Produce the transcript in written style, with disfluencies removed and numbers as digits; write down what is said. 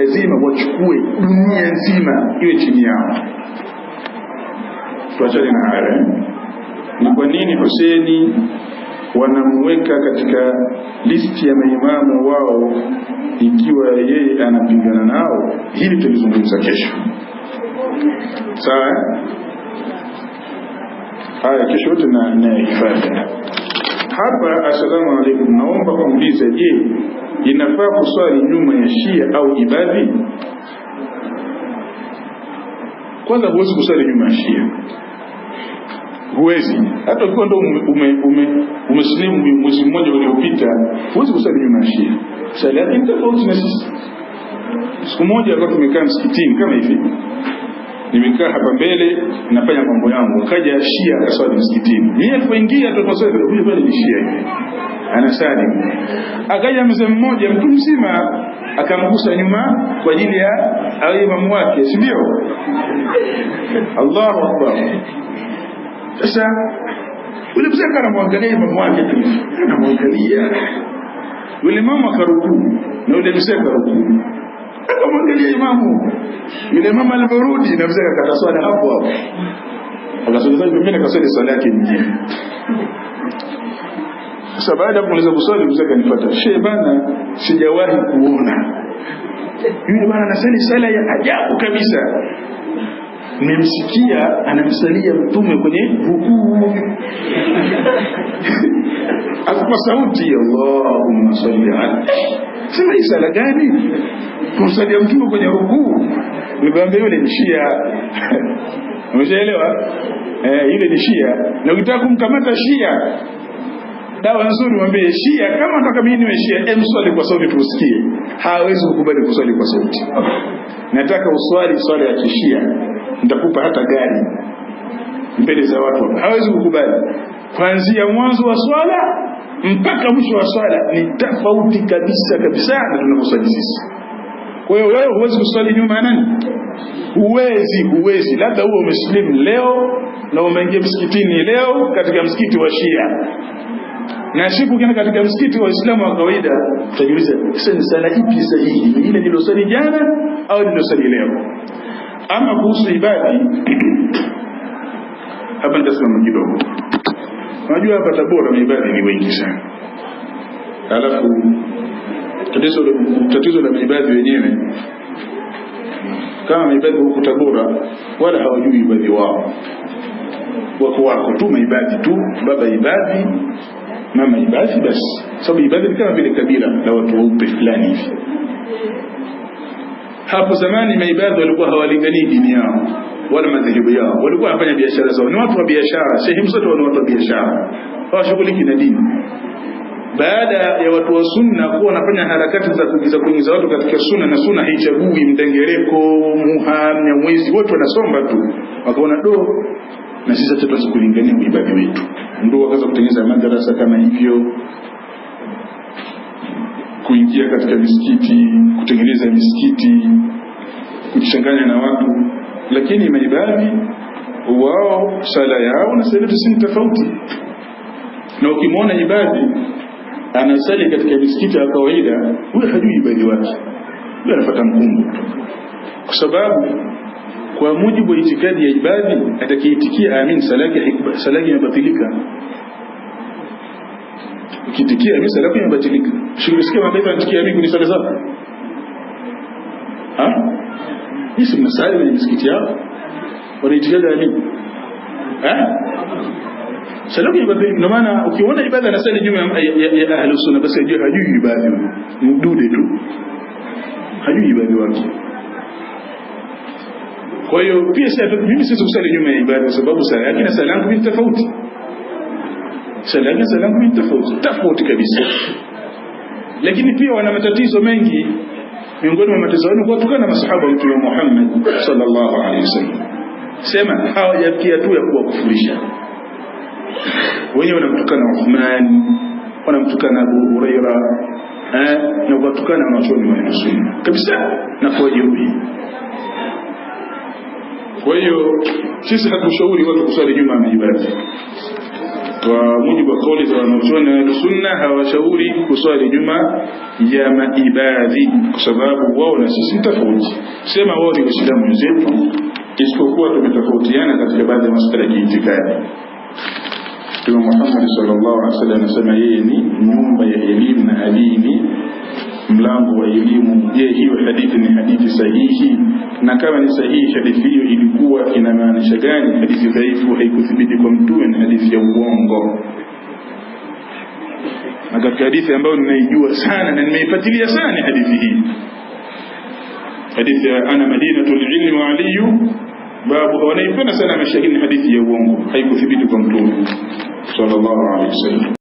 lazima wachukue dunia nzima iwe chini yao. Tuachane na haya. Ni kwa nini Hussein wanamweka katika listi ya maimamu wao ikiwa yeye anapingana nao? Hili tulizungumza kesho. Sawa? Haya kesho yote na hifadhi. Hapa assalamu alaykum, naomba kuuliza, je, inafaa kuswali nyuma ya Shia au Ibadhi? Kwanza huwezi kuswali nyuma ya Shia. Huwezi. Hata ukiwa ndo umeslimu mwezi mmoja uliopita, huwezi kusali nyuma ya Shia. Sala yake ni tofauti na sisi. Siku moja wakati tumekaa msikitini kama hivi, nimekaa hapa mbele nafanya mambo yangu, akaja Shia akaswali msikitini. Mimi alipoingia tukaswali, huyu bali ni Shia hivi, anasali. Akaja mzee mmoja mtu mzima akamgusa nyuma kwa ajili ya awe imamu wake, si ndio? Allahu Akbar. Sasa yule mzee anamwangalia imamu wake tu, anamwangalia. Yule mama karukuu na yule mzee karukuu, akamwangalia imamu. Yule mama aliporudi na mzee akakata swala hapo hapo, akasogeza pembeni akaswali swala yake nyingine. Sasa baada ya kumaliza kuswali mzee akanifuata, "Shehe bana, sijawahi kuona yule bana anasali sala ya ajabu kabisa. Nimemsikia anamsalia mtume kwenye rukuu kwa sauti, Allahumma salli ala." Sema hii sala gani? Kumsalia mtume kwenye rukuu? Nikamwambia yule ni Shia. Umeshaelewa? Yule ni Shia. Na ukitaka kumkamata Shia, dawa nzuri mwambie Shia, kama nataka mimi niwe Shia, swali kwa sauti tusikie. Hawezi kukubali kuswali kwa sauti. Nataka uswali swala ya Kishia, nitakupa hata gari mbele za watu. Hawezi kukubali. Kuanzia mwanzo wa swala mpaka mwisho wa swala ni tofauti kabisa kabisa na tunavyoswali sisi. Kwa hiyo wewe huwezi kuswali nyuma ya nani? Huwezi. Labda uwe umeslimu leo na umeingia msikitini leo katika msikiti wa Shia, na siku ukienda katika msikiti wa Uislamu wa kawaida utajiuliza, sasa ni sala ipi sahihi? Ni ile nilosali jana au nilosali leo? Ama kuhusu Ibadhi, hapa nitasema kidogo. Unajua hapa Tabora Maibadhi ni wengi sana. Alafu tatizo la Maibadhi wenyewe, kama Maibadhi huko Tabora wala hawajui Ibadhi wao. Wako tu Maibadhi tu, baba Ibadhi, mama Ibadhi basi. Sababu Ibadhi ni kama vile kabila la watu weupe fulani hivi. Hapo zamani Maibadhi walikuwa hawalingani dini yao wala madhehebu yao, walikuwa wanafanya biashara zao. Ni watu wa biashara, sehemu zote ni watu wa biashara, hawashughuliki na dini. Baada ya watu wa sunna kuwa wanafanya harakati za kuingiza watu katika sunna, na sunna haichagui mdengereko, muha, mnyamwezi, wote wanasomba tu, wakaona na sisi tutaweza kulingania Maibadhi wetu. Ndio wakaanza kutengeneza madrasa kama hivyo, kuingia katika misikiti, kutengeneza misikiti, kuchanganya na watu. Lakini Maibadhi wao sala yao na sala si tofauti. Na ukimwona Ibadhi anasali katika misikiti ya kawaida, huyo hajui Ibadhi wake, huyo anafuata mkumbo. Kwa sababu kwa mujibu wa itikadi ya Ibadhi, atakayeitikia amin sala yake imebatilika. Ukitikia amin sala yake imebatilika. Shirisikia mambo yanatikia amin kwenye sala zao. Nisi mnasali kwenye misikiti yao, wanaitikadi amin. Sala yake imebatilika. Ndio maana ukiona Ibadhi anasali nyuma ya Ahlus Sunna, basi hajui Ibadhi, mdude tu, hajui Ibadhi wake. Kwa hiyo pia mimi sisi kusali nyuma ya Ibadhi kwa sababu sala yake na sala yangu ni tofauti. Sala yake na sala yangu ni tofauti kabisa. Lakini pia wana matatizo mengi. Miongoni mwa matatizo yao ni kuwatukana masahaba wa Mtume Muhammad sallallahu alaihi wasallam. Sema hawajafikia tu ya kuwakufurisha. Wenyewe wanamtukana Uthman, wanamtukana Abu Huraira, na kuwatukana wanachuoni wa Sunna kabisa na kuwajeruhi. Kwa hiyo sisi hatushauri watu kusali nyuma ya Ibadhi. Kwa mujibu wa kauli za wanachuoni wa sunna hawashauri kuswali Juma ya maibadhi kwa sababu wao na sisi tofauti. Sema wao ni Waislamu wenzetu, isipokuwa tumetofautiana katika baadhi ya masuala ya itikadi. Mtume Muhammad sallallahu alaihi wasallam anasema yeye ni nyumba ya elimu na dini, mlango wa elimu. Je, hiyo hadithi ni hadithi sahihi? Na kama ni sahihi, hadithi hiyo ilikuwa inamaanisha gani? Hadithi dhaifu haikuthibiti kwa mtume, ni hadithi ya uongo. Na katika hadithi ambayo ninaijua sana na nimeifuatilia sana ni hadithi hii, hadithi ya ana madinatul ilmi wa aliyu babu. Wanaipenda sana mashahidi, hadithi ya uongo, haikuthibiti kwa mtume sallallahu alaihi wasallam.